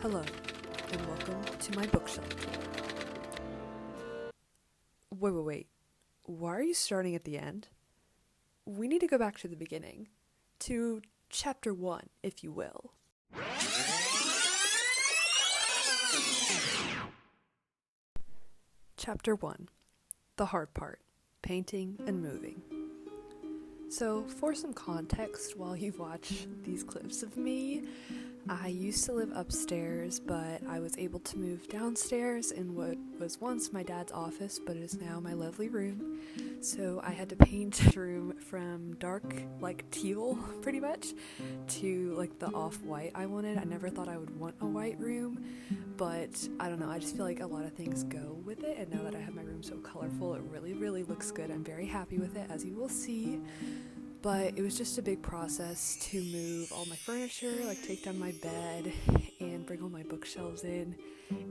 Hello, and welcome to my bookshelf tour. Wait. Why are you starting at the end? We need to go back to the beginning. To chapter 1, if you will. Chapter 1. The hard part. Painting and moving. So, for some context while you watch these clips of me, I used to live upstairs, but I was able to move downstairs in what was once my dad's office, but it is now my lovely room. So I had to paint the room from dark, like teal, pretty much, to like the off-white I wanted. I never thought I would want a white room, but I don't know, I just feel like a lot of things go with it, and now that I have my room so colorful, it really looks good. I'm very happy with it, as you will see. But it was just a big process to move all my furniture, like take down my bed and bring all my bookshelves in.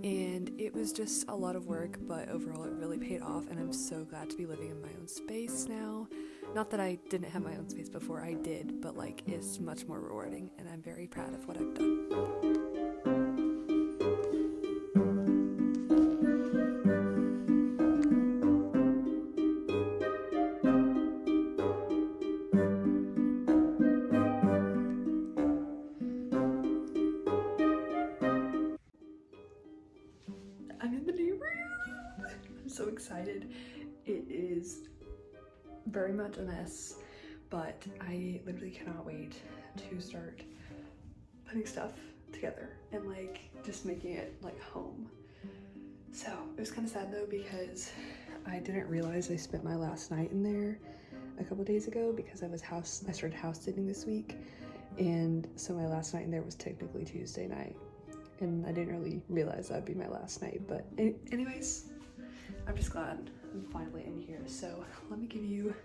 And it was just a lot of work, but overall it really paid off, and I'm so glad to be living in my own space now. Not that I didn't have my own space before, I did, but like it's much more rewarding, and I'm very proud of what I've done. I'm in the new room! I'm so excited. It is very much a mess, but I literally cannot wait to start putting stuff together and like just making it like home. So it was kind of sad though, because I didn't realize I spent my last night in there a couple days ago, because I started house sitting this week, and so my last night in there was technically Tuesday night. And I didn't really realize that would be my last night, but anyways, I'm just glad I'm finally in here. So let me give you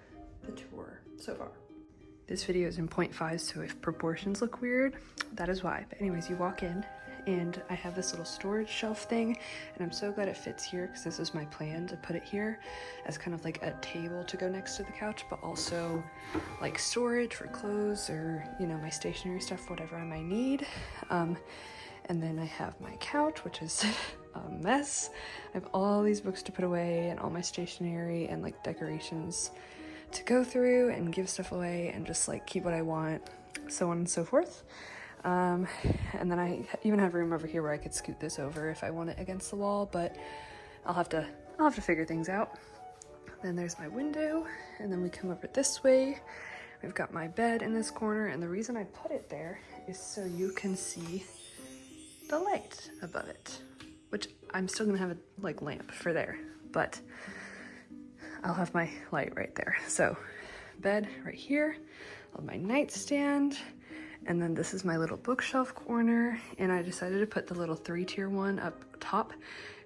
the tour so far. This video is in 0.5, so if proportions look weird, that is why. But anyways, you walk in, and I have this little storage shelf thing, and I'm so glad it fits here, because this is my plan to put it here as kind of like a table to go next to the couch, but also like storage for clothes or, you know, my stationery stuff, whatever I might need. And then I have my couch, which is a mess. I have all these books to put away and all my stationery and like decorations to go through and give stuff away and just like keep what I want, so on and so forth. And then I even have room over here where I could scoot this over if I want it against the wall, but I'll have to figure things out. Then there's my window, and then we come over this way. We've got my bed in this corner, and the reason I put it there is so you can see the light above it, which I'm still gonna have a like lamp for there, but I'll have my light right there. So bed right here, I'll have my nightstand, and then this is my little bookshelf corner, and I decided to put the little 3-tier one up top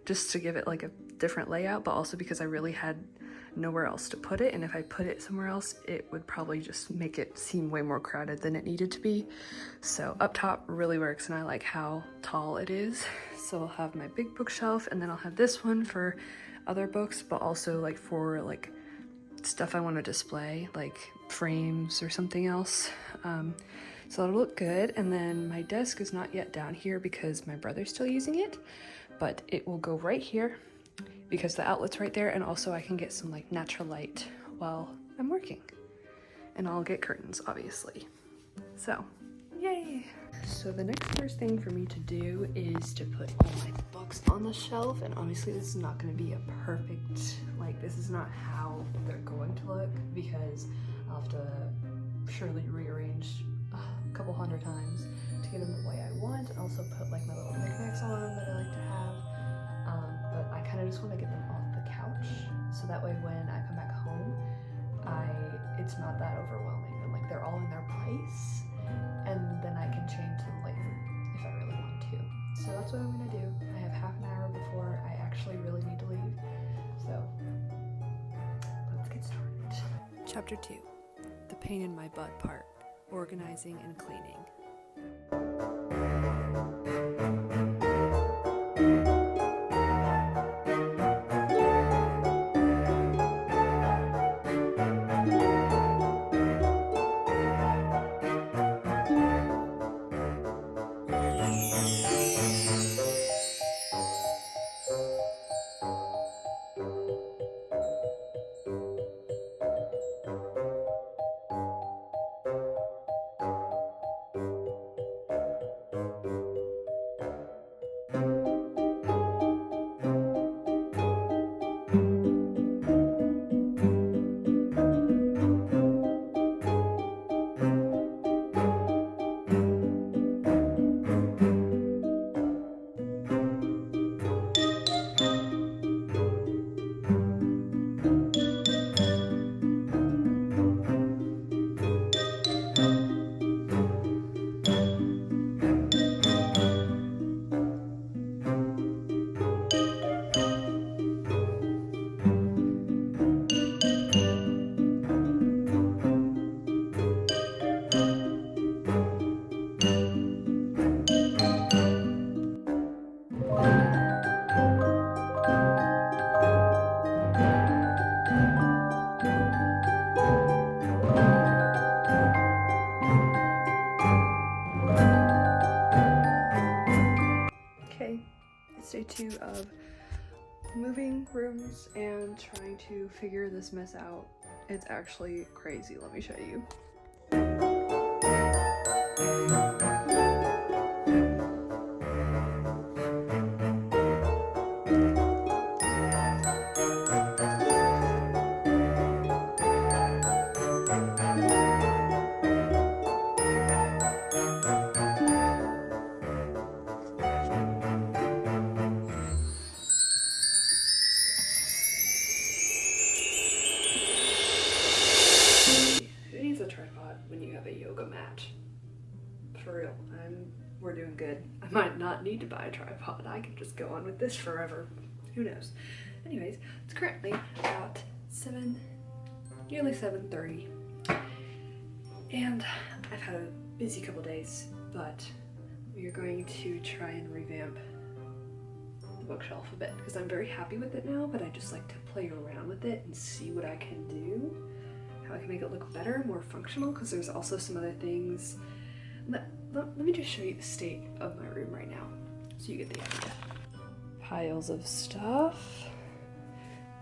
just to give it like a different layout, but also because I really had nowhere else to put it, and if I put it somewhere else it would probably just make it seem way more crowded than it needed to be. So up top really works, and I like how tall it is. So I'll have my big bookshelf, and then I'll have this one for other books, but also like for like stuff I want to display, like frames or something else. So it'll look good. And then my desk is not yet down here because my brother's still using it, but it will go right here because the outlet's right there, and also I can get some like natural light while I'm working. And I'll get curtains, obviously. So, yay! So the next first thing for me to do is to put all my books on the shelf, and obviously this is not going to be a perfect, like this is not how they're going to look, because I'll have to surely rearrange a couple hundred times to get them the way I want, and also put like my little knickknacks on them that I like to have. But I kind of just want to get them off the couch, so that way when I come back home, it's not that overwhelming, and like they're all in their place, and then I can change them later if I really want to. So that's what I'm gonna do. I have half an hour before I actually really need to leave, so let's get started. Chapter 2, the pain in my butt part, organizing and cleaning. day 2 of moving rooms and trying to figure this mess out. It's actually crazy. Let me show you. Who needs a tripod when you have a yoga mat? For real, we're doing good. I might not need to buy a tripod. I could just go on with this forever. Who knows? Anyways, it's currently about nearly 7:30, and I've had a busy couple days, but we are going to try and revamp the bookshelf a bit because I'm very happy with it now, but I just like to play around with it and see what I can do, how I can make it look better, more functional, because there's also some other things. Let me just show you the state of my room right now so you get the idea. Piles of stuff,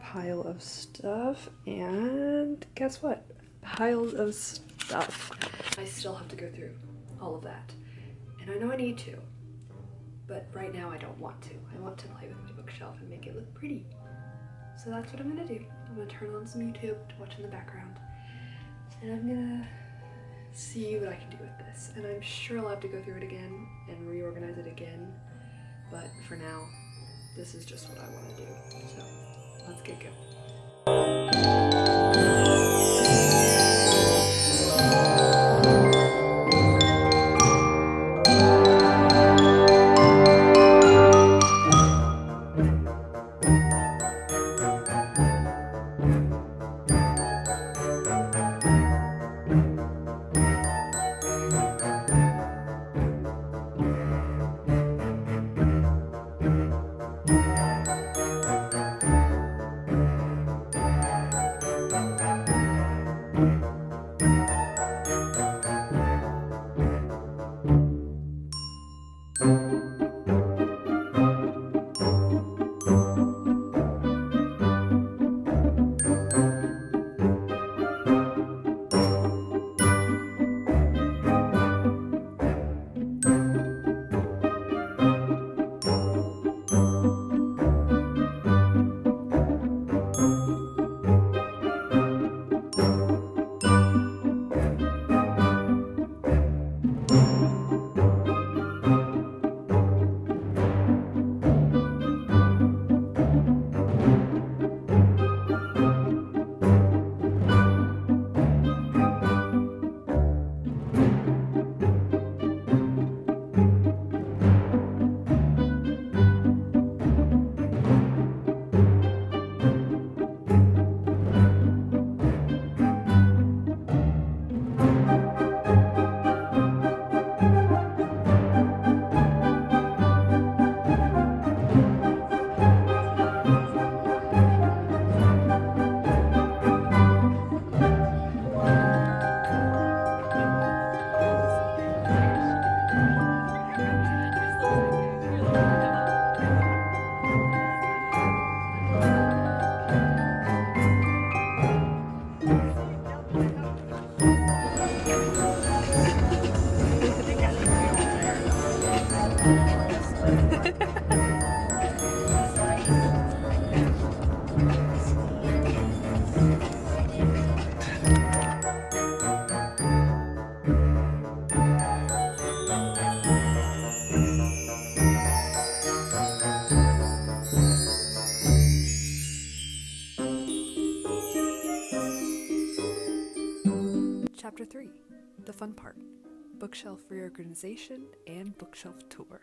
pile of stuff, and guess what? Piles of stuff. I still have to go through all of that, and I know I need to, but right now I don't want to. I want to play with my bookshelf and make it look pretty. So that's what I'm gonna do. I'm gonna turn on some YouTube to watch in the background, and I'm gonna see what I can do with this. And I'm sure I'll have to go through it again and reorganize it again, but for now, this is just what I want to do. So let's get going. Chapter 3, the fun part, bookshelf reorganization and bookshelf tour.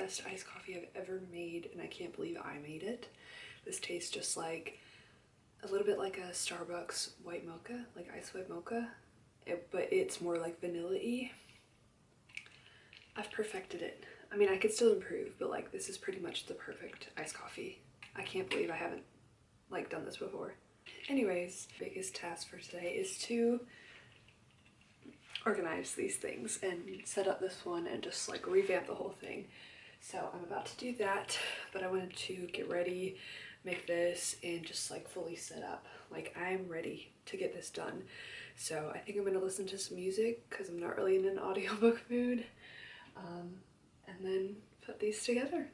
best iced coffee I've ever made, and I can't believe I made it. This tastes just like a little bit like a Starbucks white mocha, like iced white mocha, but it's more like vanilla-y. I've perfected it. I mean, I could still improve, but like this is pretty much the perfect iced coffee. I can't believe I haven't like done this before. Anyways, biggest task for today is to organize these things and set up this one and just like revamp the whole thing. So I'm about to do that, but I wanted to get ready, make this, and just like fully set up. Like I'm ready to get this done. So I think I'm gonna listen to some music because I'm not really in an audiobook mood, and then put these together.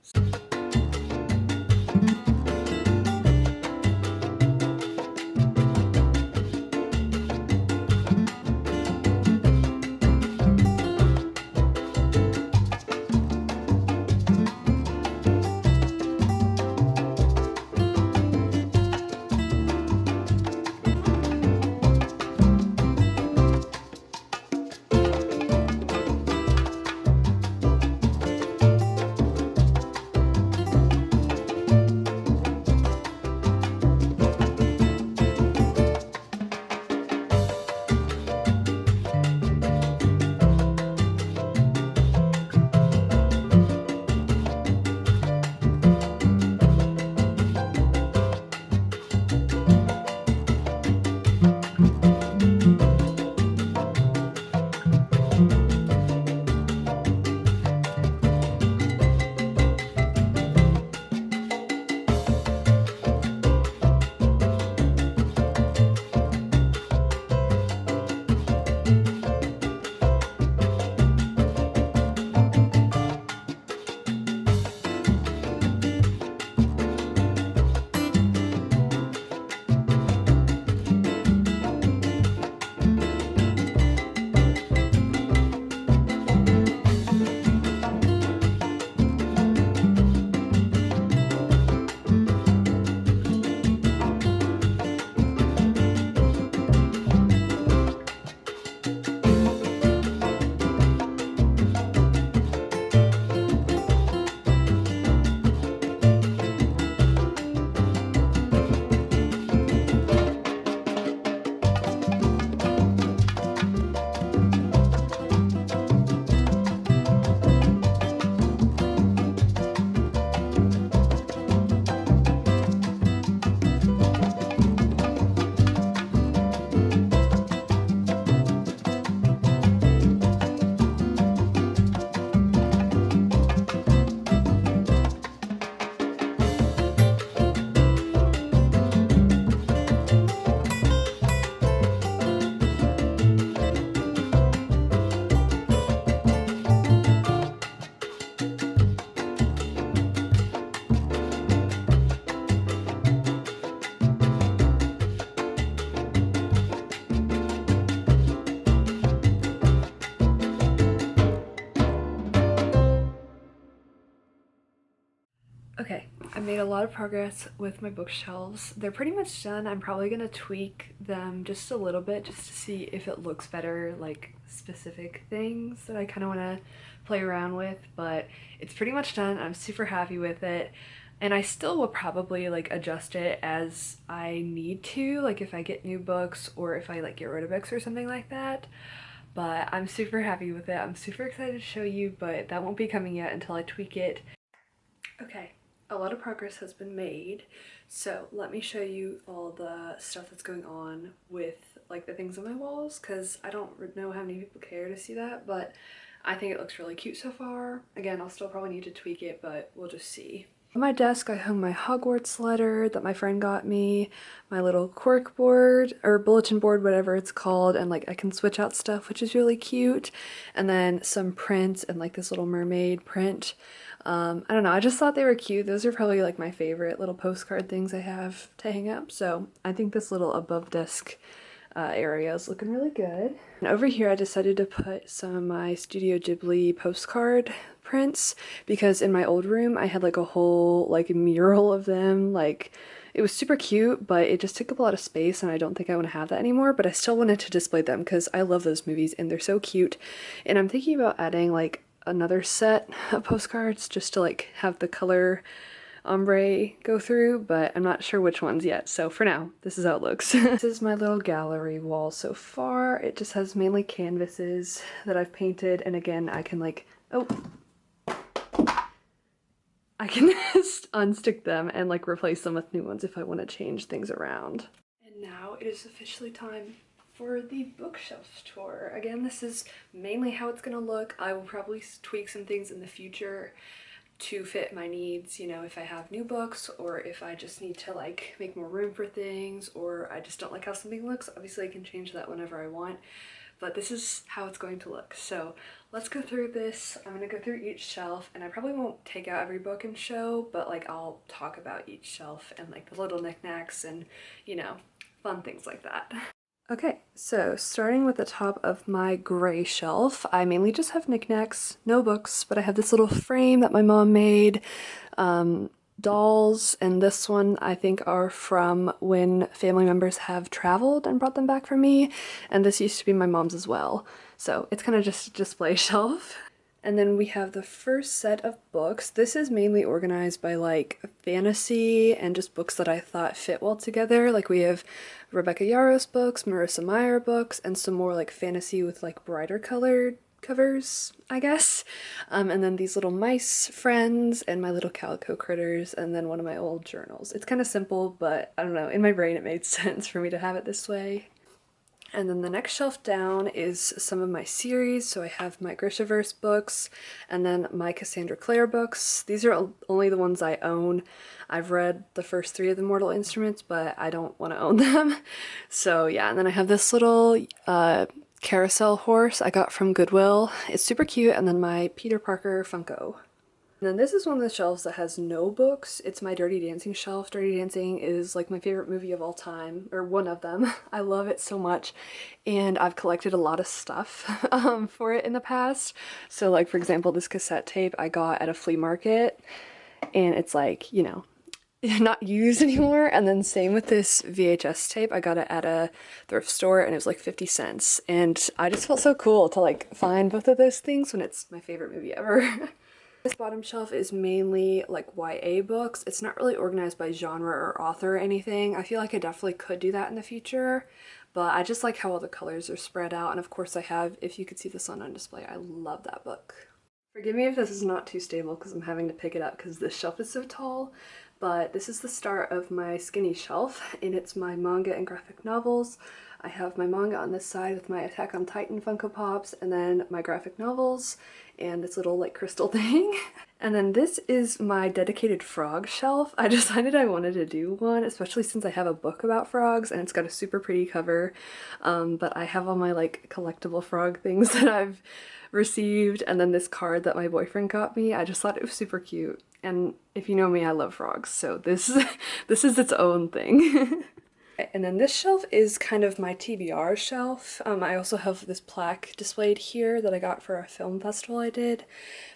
Okay, I made a lot of progress with my bookshelves. They're pretty much done. I'm probably gonna tweak them just a little bit just to see if it looks better, like specific things that I kind of want to play around with, but it's pretty much done. I'm super happy with it, and I still will probably like adjust it as I need to, like if I get new books or if I like get rid of books or something like that. But I'm super happy with it. I'm super excited to show you, but that won't be coming yet until I tweak it. Okay, a lot of progress has been made, so let me show you all the stuff that's going on with like the things on my walls, because I don't know how many people care to see that, but I think it looks really cute so far. Again, I'll still probably need to tweak it, but we'll just see. On my desk I hung my Hogwarts letter that my friend got me, my little cork board or bulletin board, whatever it's called, and like I can switch out stuff, which is really cute, and then some prints and like this little mermaid print. I don't know, I just thought they were cute. Those are probably like my favorite little postcard things I have to hang up, so I think this little above desk area is looking really good. And over here I decided to put some of my Studio Ghibli postcard prints, because in my old room I had like a whole like mural of them. Like it was super cute, but it just took up a lot of space and I don't think I want to have that anymore, but I still wanted to display them because I love those movies and they're so cute. And I'm thinking about adding like another set of postcards just to like have the color ombre go through, but I'm not sure which ones yet. So for now, this is how it looks. This is my little gallery wall so far. It just has mainly canvases that I've painted, and again, I can like, oh, I can just unstick them and like replace them with new ones if I want to change things around. And now it is officially time for the bookshelf tour. Again, this is mainly how it's gonna look. I will probably tweak some things in the future to fit my needs, you know, if I have new books or if I just need to like make more room for things, or I just don't like how something looks. Obviously I can change that whenever I want, but this is how it's going to look. So let's go through this. I'm gonna go through each shelf, and I probably won't take out every book and show, but like I'll talk about each shelf and like the little knickknacks and, you know, fun things like that. Okay, so starting with the top of my gray shelf, I mainly just have knickknacks, no books, but I have this little frame that my mom made, dolls, and this one I think are from when family members have traveled and brought them back for me, and this used to be my mom's as well. So it's kind of just a display shelf. And then we have the first set of books. This is mainly organized by like fantasy and just books that I thought fit well together. Like we have Rebecca Yarros books, Marissa Meyer books, and some more like fantasy with like brighter colored covers, I guess. And then these little mice friends and my little calico critters, and then one of my old journals. It's kind of simple, but I don't know, in my brain it made sense for me to have it this way. And then the next shelf down is some of my series. So I have my Grishaverse books and then my Cassandra Clare books. These are only the ones I own. I've read the first 3 of the Mortal Instruments, but I don't want to own them. So yeah, and then I have this little carousel horse I got from Goodwill. It's super cute. And then my Peter Parker Funko. And then this is one of the shelves that has no books. It's my Dirty Dancing shelf. Dirty Dancing is like my favorite movie of all time, or one of them. I love it so much, and I've collected a lot of stuff for it in the past. So like for example, this cassette tape I got at a flea market, and it's like, you know, not used anymore. And then same with this VHS tape. I got it at a thrift store and it was like 50 cents. And I just felt so cool to like find both of those things when it's my favorite movie ever. This bottom shelf is mainly like YA books. It's not really organized by genre or author or anything. I feel like I definitely could do that in the future, but I just like how all the colors are spread out. And of course I have If You Could See the Sun on Display. I love that book. Forgive me if this is not too stable because I'm having to pick it up because this shelf is so tall, but this is the start of my skinny shelf, and it's my manga and graphic novels. I have my manga on this side with my Attack on Titan Funko Pops, and then my graphic novels and this little like crystal thing. And then this is my dedicated frog shelf. I decided I wanted to do one, especially since I have a book about frogs and it's got a super pretty cover. But I have all my like collectible frog things that I've received, and then this card that my boyfriend got me. I just thought it was super cute. And if you know me, I love frogs, so this is its own thing. And then this shelf is kind of my TBR shelf. I also have this plaque displayed here that I got for a film festival I did.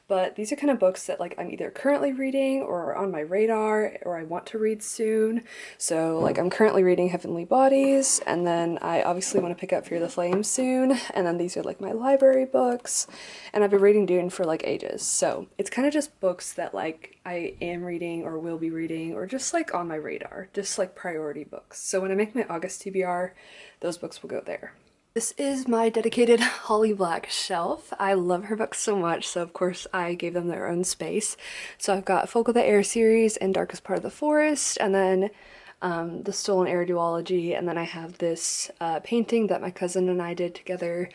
But these are kind of books that like I'm either currently reading or on my radar or I want to read soon. So like I'm currently reading Heavenly Bodies, and then I obviously want to pick up Fear the Flame soon. And then these are like my library books, and I've been reading Dune for like ages. So it's kind of just books that like I am reading or will be reading, or just like on my radar, just like priority books. So when I make my August TBR, those books will go there. This is my dedicated Holly Black shelf. I love her books so much, so of course I gave them their own space. So I've got Folk of the Air series and Darkest Part of the Forest, and then the Stolen Air duology, and then I have this painting that my cousin and I did together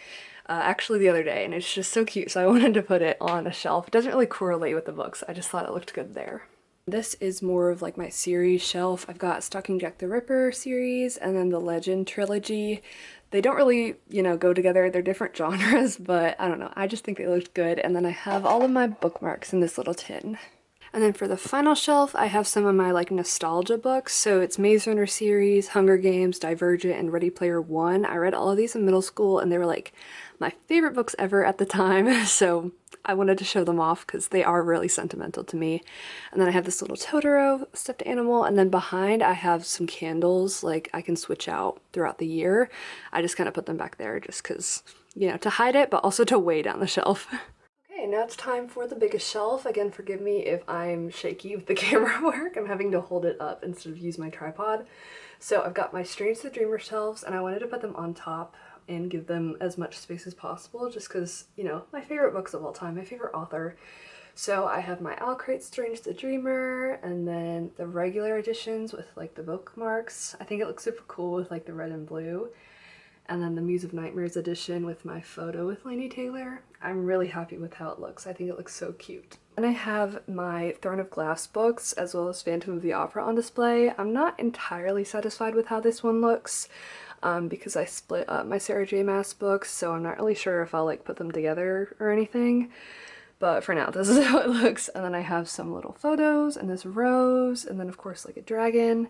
actually the other day, and it's just so cute, so I wanted to put it on a shelf. It doesn't really correlate with the books, I just thought it looked good there. This is more of like my series shelf. I've got Stalking Jack the Ripper series and then the Legend trilogy. They don't really, you know, go together. They're different genres, but I don't know. I just think they looked good. And then I have all of my bookmarks in this little tin. And then for the final shelf, I have some of my like nostalgia books. So it's Maze Runner series, Hunger Games, Divergent, and Ready Player One. I read all of these in middle school and they were like my favorite books ever at the time. So I wanted to show them off because they are really sentimental to me. And then I have this little Totoro stuffed animal, and then behind I have some candles like I can switch out throughout the year. I just kind of put them back there just because, you know, to hide it, but also to weigh down the shelf. Okay, Okay, now it's time for the biggest shelf. Again, forgive me if I'm shaky with the camera work. I'm having to hold it up instead of use my tripod. So I've got my Strange the Dreamer shelves, and I wanted to put them on top and give them as much space as possible just because, you know, my favorite books of all time, my favorite author. So I have my Owl Crate Strange the Dreamer, and then the regular editions with like the bookmarks. I think it looks super cool with like the red and blue. And then the Muse of Nightmares edition with my photo with Laini Taylor. I'm really happy with how it looks. I think it looks so cute. And I have my Throne of Glass books as well as Phantom of the Opera on display. I'm not entirely satisfied with how this one looks because I split up my Sarah J Maas books, so I'm not really sure if I'll like put them together or anything. But for now, this is how it looks. And then I have some little photos and this rose, and then of course like a dragon,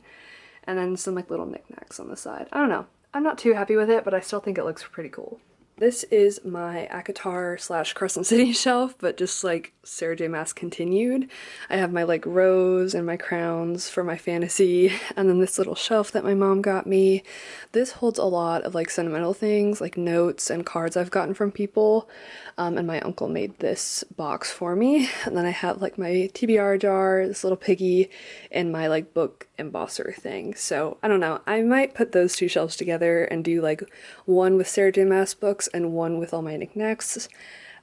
and then some like little knickknacks on the side. I don't know. I'm not too happy with it, but I still think it looks pretty cool. This is my ACOTAR / Crescent City shelf, but just like Sarah J Maas continued. I have my like rose and my crowns for my fantasy, and then this little shelf that my mom got me. This holds a lot of like sentimental things, like notes and cards I've gotten from people, and my uncle made this box for me. And then I have like my TBR jar, this little piggy, and my like book embosser thing. So I don't know, I might put those two shelves together and do like one with Sarah J Maas books and one with all my knickknacks.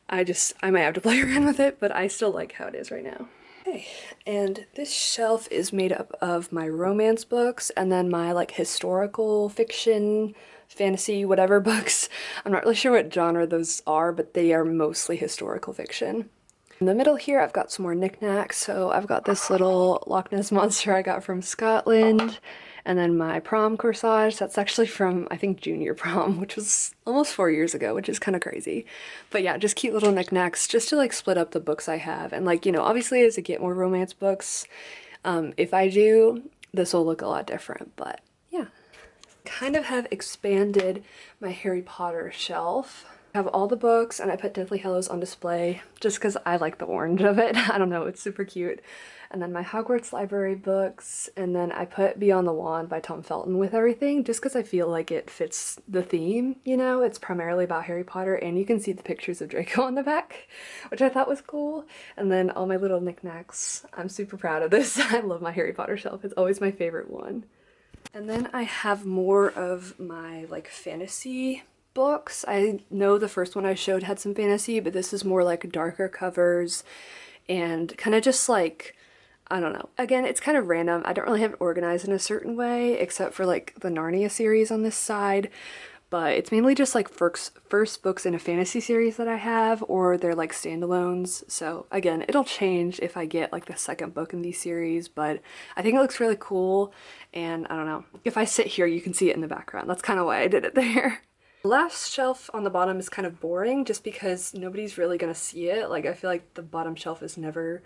I might have to play around with it, but I still like how it is right now. Okay, and this shelf is made up of my romance books and then my like historical fiction, fantasy, whatever books. I'm not really sure what genre those are, but they are mostly historical fiction. In the middle here, I've got some more knickknacks. So I've got this little Loch Ness monster I got from Scotland, and then my prom corsage. That's actually from, I think, junior prom, which was almost 4 years ago, which is kind of crazy. But yeah, just cute little knickknacks just to like split up the books I have. And like, you know, obviously as I get more romance books, if I do, this will look a lot different, but yeah. Kind of have expanded my Harry Potter shelf. I have all the books, and I put Deathly Hallows on display just because I like the orange of it. I don't know, it's super cute. And then my Hogwarts library books, and then I put Beyond the Wand by Tom Felton with everything just because I feel like it fits the theme, you know? It's primarily about Harry Potter, and you can see the pictures of Draco on the back, which I thought was cool. And then all my little knickknacks. I'm super proud of this. I love my Harry Potter shelf. It's always my favorite one. And then I have more of my like fantasy books. I know the first one I showed had some fantasy, but this is more like darker covers and kind of just like, I don't know. Again, it's kind of random. I don't really have it organized in a certain way, except for like the Narnia series on this side. But it's mainly just like first books in a fantasy series that I have, or they're like standalones. So again, it'll change if I get like the second book in these series, but I think it looks really cool. And I don't know, if I sit here, you can see it in the background. That's kind of why I did it there. The last shelf on the bottom is kind of boring just because nobody's really gonna see it. Like I feel like the bottom shelf is never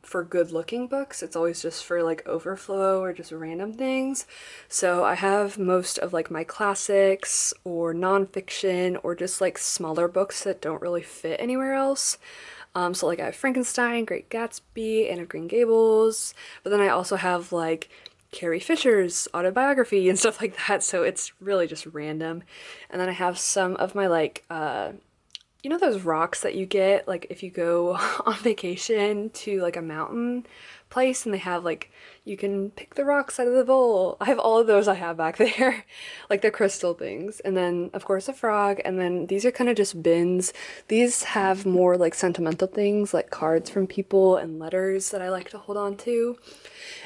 for good looking books. It's always just for like overflow or just random things. So I have most of like my classics or nonfiction or just like smaller books that don't really fit anywhere else. So like I have Frankenstein, Great Gatsby, Anne of Green Gables, but then I also have like Carrie Fisher's autobiography and stuff like that, so it's really just random. And then I have some of my like you know those rocks that you get like if you go on vacation to like a mountain place and they have like, you can pick the rocks out of the bowl. I have all of those I have back there, like the crystal things. And then of course a frog, and then these are kind of just bins. These have more like sentimental things like cards from people and letters that I like to hold on to.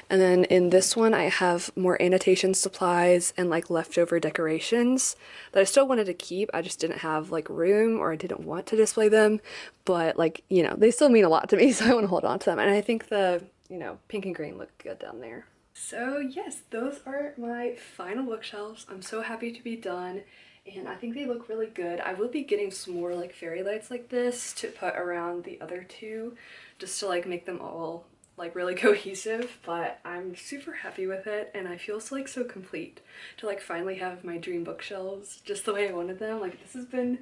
And then in this one I have more annotation supplies and like leftover decorations that I still wanted to keep. I just didn't have like room, or I didn't want to display them, but like, you know, they still mean a lot to me, so I want to hold on to them. And I think the, you know, pink and green look good down there. So yes, those are my final bookshelves. I'm so happy to be done, and I think they look really good. I will be getting some more like fairy lights like this to put around the other two, just to like make them all like really cohesive, but I'm super happy with it, and I feel so like so complete to like finally have my dream bookshelves just the way I wanted them. Like this has been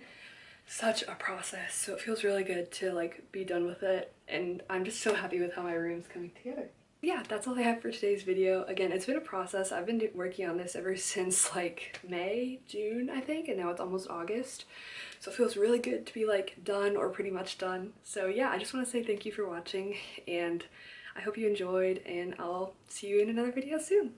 such a process, so it feels really good to like be done with it, and I'm just so happy with how my room's coming together. yeah, that's all I have for today's video. Again, it's been a process. I've been working on this ever since like May, June, I think, and now it's almost August. So it feels really good to be like done or pretty much done. So yeah, I just want to say thank you for watching, and I hope you enjoyed, and I'll see you in another video soon.